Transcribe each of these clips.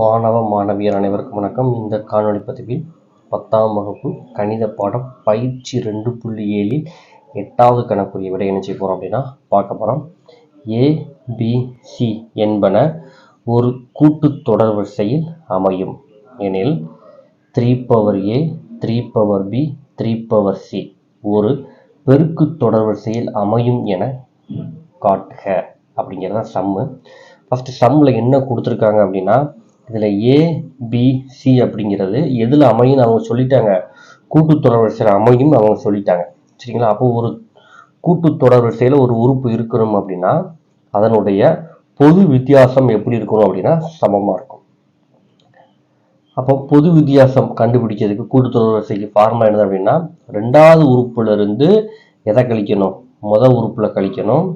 மாணவ மாணவியர் அனைவருக்கும் வணக்கம். இந்த காணொளி பதிவில் 10ஆம் வகுப்பு கணித பாடம் பயிற்சி 2.7 8வது கணக்குரிய விடை என்ன செய்ய போகிறோம் அப்படின்னா பார்க்க போகிறோம். ABC என்பன ஒரு கூட்டுத் தொடர் வரிசையில் அமையும் எனில் 3/A 3/B 3/C ஒரு பெருக்கு தொடர் வரிசையில் அமையும் என காட்டுக அப்படிங்கிறத சம்மு. ஃபஸ்ட்டு சம்மில் என்ன கொடுத்துருக்காங்க அப்படின்னா இதில் ABC அப்படிங்கிறது எதில் அமையும் அவங்க சொல்லிட்டாங்க, கூட்டுத்தொடர் வரிசையில் அமையும் அவங்க சொல்லிட்டாங்க. சரிங்களா? அப்போ ஒரு கூட்டுத்தொடர் வரிசையில் ஒரு உறுப்பு இருக்கணும் அப்படின்னா அதனுடைய பொது வித்தியாசம் எப்படி இருக்கணும் அப்படின்னா சமமாக இருக்கும். அப்போ பொது வித்தியாசம் கண்டுபிடிக்கிறதுக்கு கூட்டுத்தொடர் வரிசைக்கு ஃபார்முலா என்னது அப்படின்னா ரெண்டாவது உறுப்புல இருந்து எதை கழிக்கணும், முதல் உறுப்பில் கழிக்கணும்,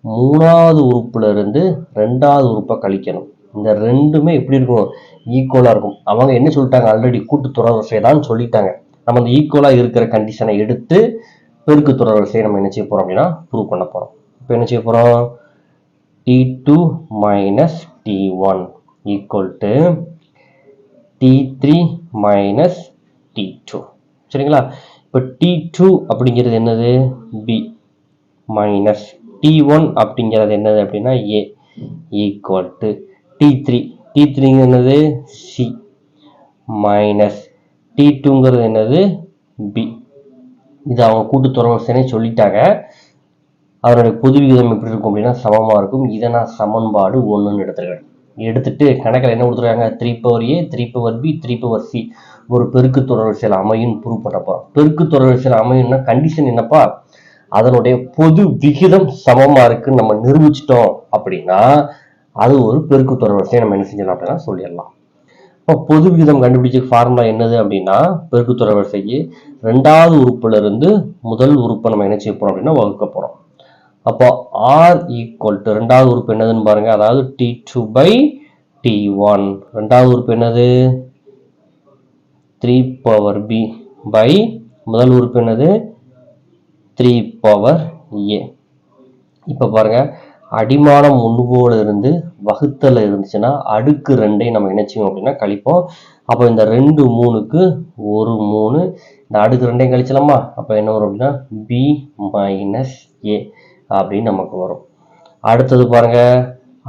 மூணாவது உறுப்புல இருந்து ரெண்டாவது உறுப்பை கழிக்கணும். இந்த ரெண்டுமே எப்படி இருக்கும், ஈக்குவலாக இருக்கும். அவங்க என்ன சொல்லிட்டாங்க, ஆல்ரெடி கூட்டுத்தொடர் வரிசை தான் சொல்லிட்டாங்க. நம்ம அந்த ஈக்குவலாக இருக்கிற கண்டிஷனை எடுத்து பெருக்கு தொடர் வரிசையை நம்ம என்ன செய்ய போகிறோம் அப்படின்னா ப்ரூவ் பண்ண போகிறோம். இப்போ என்ன செய்ய போகிறோம், T2 minus T1 equal to T3 minus T2. சரிங்களா? இப்போ T2 அப்படிங்கிறது என்னது, B மைனஸ் T1 அப்படிங்கிறது என்னது அப்படின்னா A ஈக்குவல் டு T3 என்னது C மைனஸ் T2ங்கிறது என்னது B. இது அவங்க கூட்டுத்தொடர் வரிசைனே சொல்லிட்டாங்க. அதனுடைய பொது விகிதம் எப்படி இருக்கும் அப்படின்னா சமமாக இருக்கும். இதை நான் சமன்பாடு 1ன்னு எடுத்துருக்கேன். எடுத்துட்டு கணக்கில் என்ன கொடுத்துருக்காங்க, 3/A 3/B 3/C ஒரு பெருக்கு தொடர் வரிசையில் அமையும் ப்ரூவ் பண்ண போகிறோம். பெருக்கு தொடர் வரிசையில் அமையும்னா கண்டிஷன் என்னப்பா, அதனுடைய பொது விகிதம் சமமாக இருக்குன்னு நம்ம நிரூபிச்சிட்டோம் அப்படின்னா அது ஒரு பெருக்கு தொடர் வரிசையை நம்ம என்ன செஞ்சலாம் அப்படின்னா சொல்லிடலாம். இப்போ பொது விகிதம் கண்டுபிடிச்ச ஃபார்முலா என்னது அப்படின்னா பெருக்கு தொடர் வரிசைக்கு ரெண்டாவது உறுப்புல இருந்து முதல் உறுப்பை நம்ம என்ன செய்ய போறோம் அப்படின்னா வகுக்க போறோம். அப்போ R ஈக்குவல் டு ரெண்டாவது உறுப்பு என்னதுன்னு பாருங்க, அதாவது T2 பை T1. ரெண்டாவது உறுப்பு என்னது 3/B பை முதல் உறுப்பு என்னது 3/A. இப்போ பாருங்க, அடிமானம் 1 போல இருந்து வகுத்தல இருந்துச்சுன்னா அடுக்கு 2ஐ நம்ம என்ன செய்வோம் அப்படின்னா கழிப்போம். அப்போ இந்த 2 3க்கு ஒரு 3, இந்த அடுக்கு 2ஐயும் கழிச்சலாமா, அப்போ என்ன வரும் அப்படின்னா B மைனஸ் A அப்படின்னு நமக்கு வரும். அடுத்தது பாருங்க,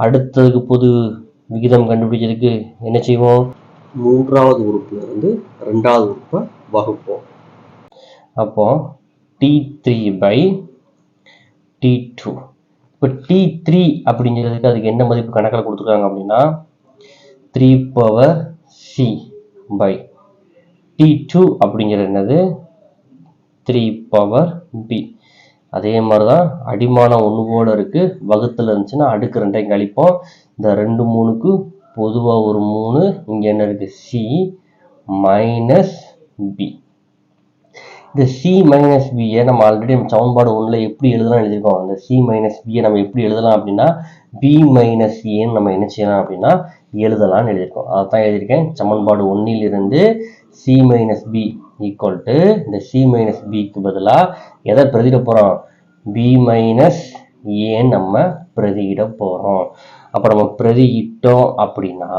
அடுத்ததுக்கு பொது விகிதம் கண்டுபிடிக்கிறதுக்கு என்ன செய்வோம், மூன்றாவது உறுப்புல இருந்து ரெண்டாவது உறுப்பை வகுப்போம். அப்போ T3 பை T2. இப்போ T3 அப்படிங்கிறதுக்கு அதுக்கு என்ன மதிப்பு கணக்கில் கொடுத்துருக்காங்க அப்படின்னா 3/C பை T2 அப்படிங்கிறது என்னது 3/B. அதே மாதிரி தான் அடிமானம் 1 போல இருக்கு, வகுத்தில் இருந்துச்சுன்னா அடுக்கு 2ஐயும் கழிப்போம். இந்த 2 3க்கு பொதுவாக ஒரு 3, இங்கே என்ன இருக்கு C மைனஸ் B. இந்த C மைனஸ் பியை நம்ம ஆல்ரெடி நம்ம சமன்பாடு 1ல எப்படி எழுதலாம் எழுதியிருக்கோம். அந்த C மைனஸ் பியை நம்ம எப்படி எழுதலாம் அப்படின்னா B மைனஸ் ஏன்னு நம்ம என்ன செய்யலாம் அப்படின்னா எழுதலாம்னு எழுதியிருக்கோம். அதை தான் எழுதியிருக்கேன். சமன்பாடு 1ல் இருந்து C minus B equal to இந்த C மைனஸ் பிக்கு பதிலாக எதை பிரதியிட போகிறோம், B மைனஸ் ஏன்னு நம்ம பிரதியிட போகிறோம். அப்போ நம்ம பிரதியிட்டோம் அப்படின்னா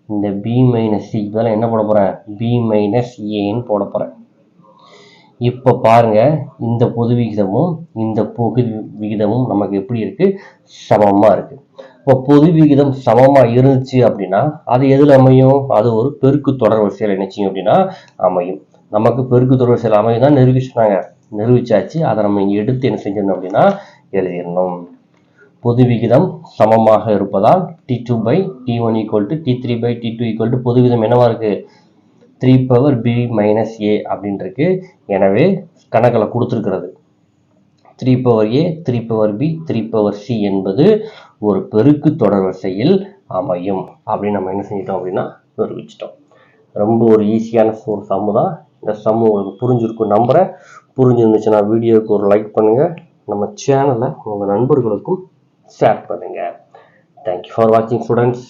இந்த B மைனஸ் சிக்கு பதிலாக என்ன போட போகிறேன், B மைனஸ் ஏன்னு போட போகிறேன். இப்போ பாருங்க, இந்த பொது விகிதமும் இந்த பொது விகிதமும் நமக்கு எப்படி இருக்கு, சமமா இருக்கு. இப்போ பொது விகிதம் சமமா இருந்துச்சு அப்படின்னா அது எதுல அமையும், அது ஒரு பெருக்கு தொடர் வரிசையில் என்ன செய்யும் அப்படின்னா அமையும். நமக்கு பெருக்கு தொடர் வரிசையில் அமையும் தான் நிரூபிச்சாங்க, நிரூபிச்சாச்சு. அதை நம்ம இங்கே எடுத்து என்ன செஞ்சிடணும் அப்படின்னா எழுதிடணும். பொது விகிதம் சமமாக இருப்பதால் T2 by T1 equal to T3 by T2 equal to பொது விகிதம் என்னவா இருக்கு 3/B மைனஸ் A அப்படின்னு இருக்கு. எனவே கணக்கில் கொடுத்துருக்கிறது 3/A 3/B 3/C என்பது ஒரு பெருக்கு தொடர் வரிசையில் அமையும் அப்படின்னு நம்ம என்ன செஞ்சிட்டோம் அப்படின்னா நிரூபிச்சிட்டோம். ரொம்ப ஒரு ஈஸியான ஒரு சம்மு தான். இந்த சம்மு உங்களுக்கு புரிஞ்சிருக்கும் நம்புறேன். புரிஞ்சிருந்துச்சுன்னா வீடியோவுக்கு ஒரு லைக் பண்ணுங்க, நம்ம சேனலை உங்கள் நண்பர்களுக்கும் ஷேர் பண்ணுங்க. தேங்க்யூ ஃபார் வாட்சிங் ஸ்டூடெண்ட்ஸ்.